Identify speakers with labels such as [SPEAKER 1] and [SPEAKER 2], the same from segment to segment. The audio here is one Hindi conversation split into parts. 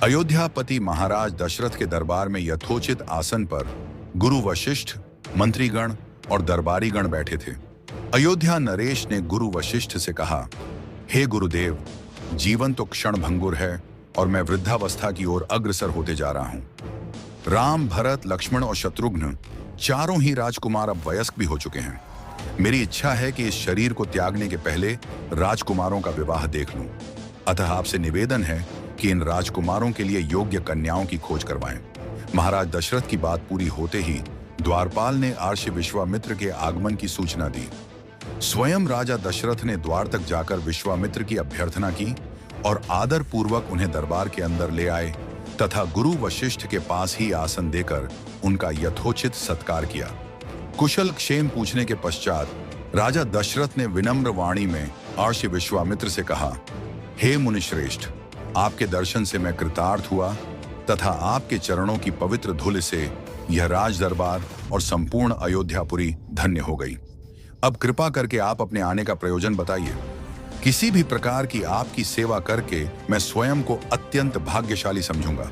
[SPEAKER 1] अयोध्यापति महाराज दशरथ के दरबार में यथोचित आसन पर गुरु वशिष्ठ, मंत्रीगण और दरबारीगण बैठे थे। अयोध्या नरेश ने गुरु वशिष्ठ से कहा, हे गुरुदेव, जीवन तो क्षण भंगुर है और मैं वृद्धावस्था की ओर अग्रसर होते जा रहा हूं। राम, भरत, लक्ष्मण और शत्रुघ्न चारों ही राजकुमार अब वयस्क भी हो चुके हैं। मेरी इच्छा है कि इस शरीर को त्यागने के पहले राजकुमारों का विवाह देख लूं। अतः आपसे निवेदन है कि इन राजकुमारों के लिए योग्य कन्याओं की खोज करवाएं। महाराज दशरथ की बात पूरी होते ही द्वारपाल ने आर्षि विश्वामित्र के आगमन की सूचना दी। स्वयं राजा दशरथ ने द्वार तक जाकर विश्वामित्र की अभ्यर्थना की और आदर पूर्वक उन्हें दरबार के अंदर ले आए तथा गुरु वशिष्ठ के पास ही आसन देकर उनका यथोचित सत्कार किया। कुशल क्षेम पूछने के पश्चात राजा दशरथ ने विनम्र वाणी में आर्षि विश्वामित्र से कहा, हे मुनिश्रेष्ठ, आपके दर्शन से मैं कृतार्थ हुआ तथा आपके चरणों की पवित्र धूल से यह राज दरबार और संपूर्ण अयोध्यापुरी धन्य हो गई। अब कृपा करके आप अपने आने का प्रयोजन बताइए। किसी भी प्रकार की आपकी सेवा करके मैं स्वयं को अत्यंत भाग्यशाली समझूंगा।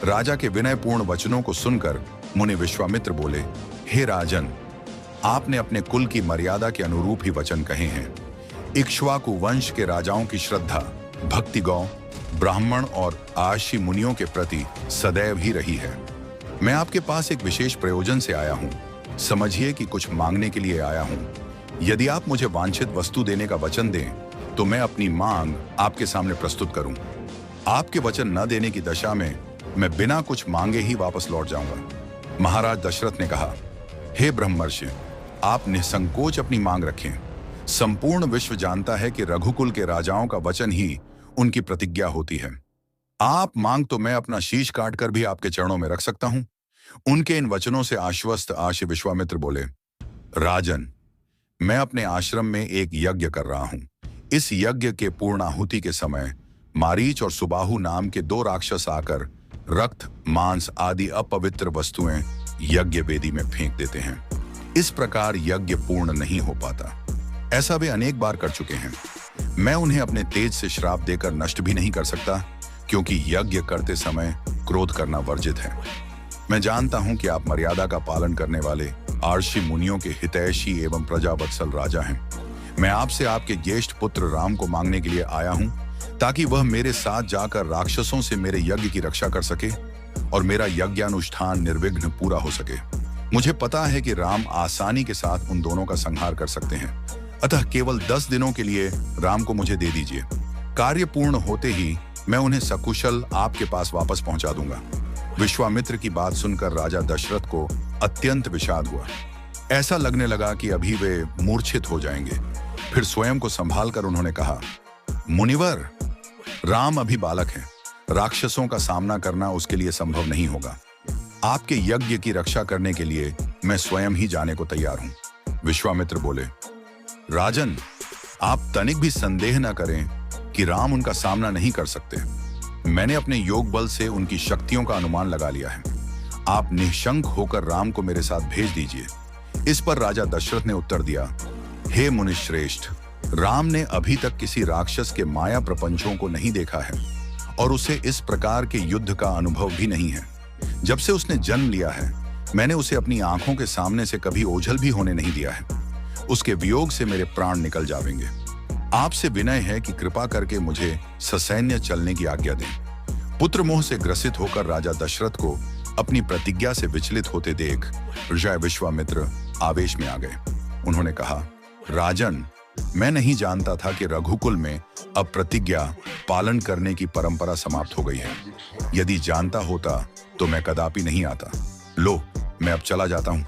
[SPEAKER 1] राजा के विनयपूर्ण वचनों को सुनकर मुनि विश्वामित्र बोले, हे राजन, आपने अपने कुल की मर्यादा के अनुरूप ही वचन कहे हैं। इक्ष्वाकु वंश के राजाओं की श्रद्धा भक्ति गौ, ब्राह्मण और आर्षि मुनियों के प्रति सदैव ही रही है। मैं आपके पास एक विशेष प्रयोजन से आया हूं। समझिए कि कुछ मांगने के लिए आया हूं। यदि आप मुझे वांछित वस्तु देने का वचन दें तो मैं अपनी मांग आपके सामने प्रस्तुत करूं। आपके वचन न देने की दशा में मैं बिना कुछ मांगे ही वापस लौट जाऊंगा। महाराज दशरथ ने कहा, हे ब्रह्मर्षि, आप निसंकोच अपनी मांग रखें। संपूर्ण विश्व जानता है कि रघुकुल के राजाओं का वचन ही उनकी प्रतिज्ञा होती है। आप मांग तो मैं अपना शीश काटकर भी आपके चरणों में रख सकता हूं। उनके इन वचनों से आश्वस्त आर्षि विश्वामित्र बोले, राजन, मैं अपने आश्रम में एक यज्ञ कर रहा हूं। इस यज्ञ के पूर्णाहुति के समय मारीच और सुबाहु नाम के दो राक्षस आकर रक्त, मांस आदि अपवित्र वस्तुएं यज्ञ वेदी में फेंक देते हैं। इस प्रकार यज्ञ पूर्ण नहीं हो पाता। ऐसा वे अनेक बार कर चुके हैं। मैं उन्हें अपने तेज से श्राप देकर नष्ट भी नहीं कर सकता, क्योंकि यज्ञ करते समय क्रोध करना वर्जित है। मैं जानता हूं कि आप मर्यादा का पालन करने वाले आर्षि मुनियों के हितैषी एवं प्रजावत्सल राजा हैं। मैं आपसे आपके ज्येष्ठ पुत्र राम को मांगने के लिए आया हूं, ताकि वह मेरे साथ जाकर राक्षसों से मेरे यज्ञ की रक्षा कर सके और मेरा यज्ञानुष्ठान निर्विघ्न पूरा हो सके। मुझे पता है कि राम आसानी के साथ उन दोनों का संहार कर सकते हैं। अतः केवल 10 दिनों के लिए राम को मुझे दे दीजिए। कार्य पूर्ण होते ही मैं उन्हें सकुशल आपके पास वापस पहुंचा दूंगा। विश्वामित्र की बात सुनकर राजा दशरथ को अत्यंत विषाद हुआ। ऐसा लगने लगा कि अभी वे मूर्छित हो जाएंगे। फिर स्वयं को संभालकर उन्होंने कहा, मुनिवर, राम अभी बालक है। राक्षसों का सामना करना उसके लिए संभव नहीं होगा। आपके यज्ञ की रक्षा करने के लिए मैं स्वयं ही जाने को तैयार हूं। विश्वामित्र बोले, राजन, आप तनिक भी संदेह न करें कि राम उनका सामना नहीं कर सकते। मैंने अपने योग बल से उनकी शक्तियों का अनुमान लगा लिया है। आप निशंक होकर राम को मेरे साथ भेज दीजिए। इस पर राजा दशरथ ने उत्तर दिया, हे मुनिश्रेष्ठ, राम ने अभी तक किसी राक्षस के माया प्रपंचों को नहीं देखा है और उसे इस प्रकार के युद्ध का अनुभव भी नहीं है। जब से उसने जन्म लिया है, मैंने उसे अपनी आंखों के सामने से कभी ओझल भी होने नहीं दिया है। उसके वियोग से मेरे प्राण निकल जाएंगे। आपसे विनय है कि कृपा करके मुझे ससैन्य चलने की आज्ञा दें। पुत्र मोह से ग्रसित होकर राजा दशरथ को अपनी प्रतिज्ञा से विचलित होते देख ऋषि विश्वामित्र आवेश में आ गए। उन्होंने कहा, राजन, मैं नहीं जानता था कि रघुकुल में अब प्रतिज्ञा पालन करने की परंपरा समाप्त हो गई है। यदि जानता होता तो मैं कदापि नहीं आता। लो, मैं अब चला जाता हूं।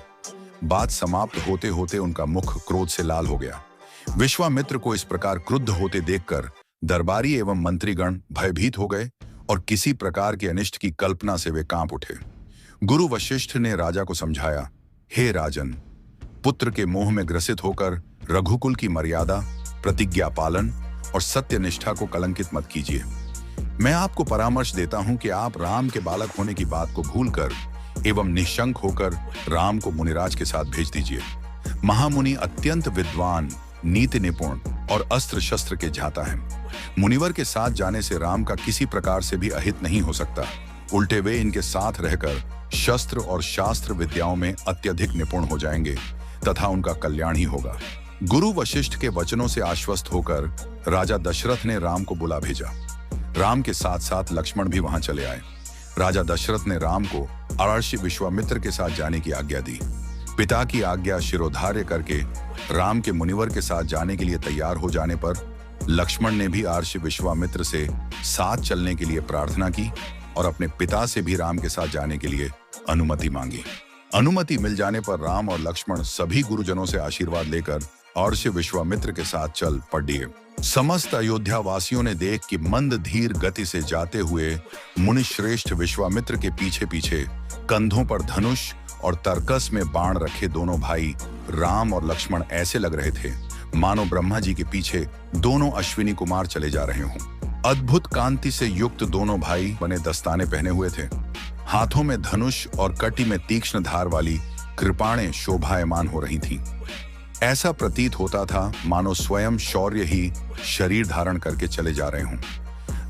[SPEAKER 1] बात समाप्त होते होते उनका मुख क्रोध से लाल हो गया। विश्वामित्र को इस प्रकार क्रुद्ध होते देखकर दरबारी एवं मंत्रीगण भयभीत हो गए और किसी प्रकार के अनिष्ट की कल्पना से वे कांप उठे। गुरु वशिष्ठ ने राजा को समझाया, हे राजन, पुत्र के मोह में ग्रसित होकर रघुकुल की मर्यादा, प्रतिज्ञा पालन और सत्यनिष्ठा को कलंकित मत कीजिए। मैं आपको परामर्श देता हूं कि आप राम के बालक होने की बात को भूलकर एवं निशंक होकर राम को मुनिराज के साथ भेज दीजिए। महामुनि अत्यंत विद्वान, नीति निपुण और अस्त्र शस्त्र के जाता है। मुनिवर के साथ जाने से राम का किसी प्रकार से भी अहित नहीं हो सकता। उल्टे वे इनके साथ रहकर शस्त्र और शास्त्र विद्याओं में अत्यधिक निपुण हो जाएंगे तथा उनका कल्याण ही होगा। गुरु वशिष्ठ के वचनों से आश्वस्त होकर राजा दशरथ ने राम को बुला भेजा। राम के साथ साथ लक्ष्मण भी वहां चले आए। राजा दशरथ ने राम को अर्षि विश्वामित्र के साथ जाने की आज्ञा दी। पिता की आज्ञा शिरोधार्य करके राम के मुनिवर के साथ जाने के लिए तैयार हो जाने पर लक्ष्मण ने भी अर्षि विश्वामित्र से साथ चलने के लिए प्रार्थना की और अपने पिता से भी राम के साथ जाने के लिए अनुमति मांगी। अनुमति मिल जाने पर राम और लक्ष्मण सभी गुरुजनों से आशीर्वाद लेकर अर्षि विश्वामित्र के साथ चल पड़े। समस्त अयोध्या वासियों ने देख कि मंद धीर गति से जाते हुए मुनिश्रेष्ठ विश्वामित्र के पीछे पीछे कंधों पर धनुष और तरकस में बाण रखे दोनों भाई राम और लक्ष्मण ऐसे लग रहे थे मानो ब्रह्मा जी के पीछे दोनों अश्विनी कुमार चले जा रहे हों। अद्भुत कांति से युक्त दोनों भाई बने दस्ताने पहने हुए थे। हाथों में धनुष और कटी में तीक्ष्ण धार वाली कृपाणें शोभायमान हो रही थीं। ऐसा प्रतीत होता था मानो स्वयं शौर्य ही शरीर धारण करके चले जा रहे हों।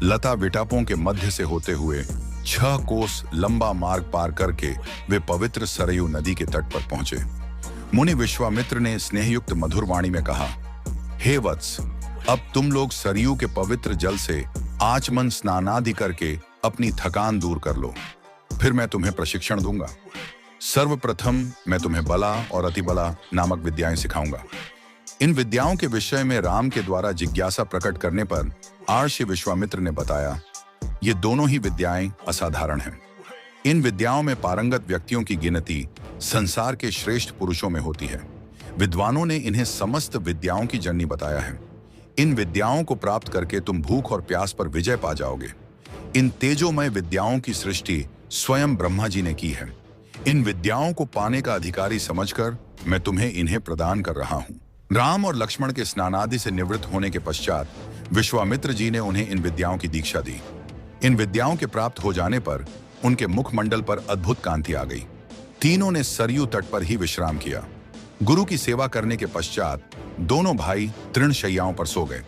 [SPEAKER 1] लता विटापों के मध्य से होते हुए 6 कोस लंबा मार्ग पार करके वे पवित्र सरयू नदी के तट पर पहुंचे। मुनि विश्वामित्र ने स्नेहयुक्त मधुर वाणी में कहा, हे वत्स, अब तुम लोग सरयू के पवित्र जल से आचमन स्नानादि करके अपनी थकान दूर कर लो, फिर मैं तुम्हें प्रशिक्षण दूंगा। सर्वप्रथम मैं तुम्हें बला और अतिबला नामक विद्याएं सिखाऊंगा। इन विद्याओं के विषय में राम के द्वारा जिज्ञासा प्रकट करने पर अर्षि विश्वामित्र ने बताया, ये दोनों ही विद्याएं असाधारण हैं। इन विद्याओं में पारंगत व्यक्तियों की गिनती संसार के श्रेष्ठ पुरुषों में होती है। विद्वानों ने इन्हें समस्त विद्याओं की जननी बताया है। इन विद्याओं को प्राप्त करके तुम भूख और प्यास पर विजय पा जाओगे। इन तेजोमय विद्याओं की सृष्टि स्वयं ब्रह्मा जी ने की है। इन विद्याओं को पाने का अधिकारी समझकर मैं तुम्हें इन्हें प्रदान कर रहा हूं। राम और लक्ष्मण के स्नानादि से निवृत्त होने के पश्चात विश्वामित्र जी ने उन्हें इन विद्याओं की दीक्षा दी। इन विद्याओं के प्राप्त हो जाने पर उनके मुखमंडल पर अद्भुत कांति आ गई। तीनों ने सरयू तट पर ही विश्राम किया। गुरु की सेवा करने के पश्चात दोनों भाई तृण शैयाओं पर सो गए।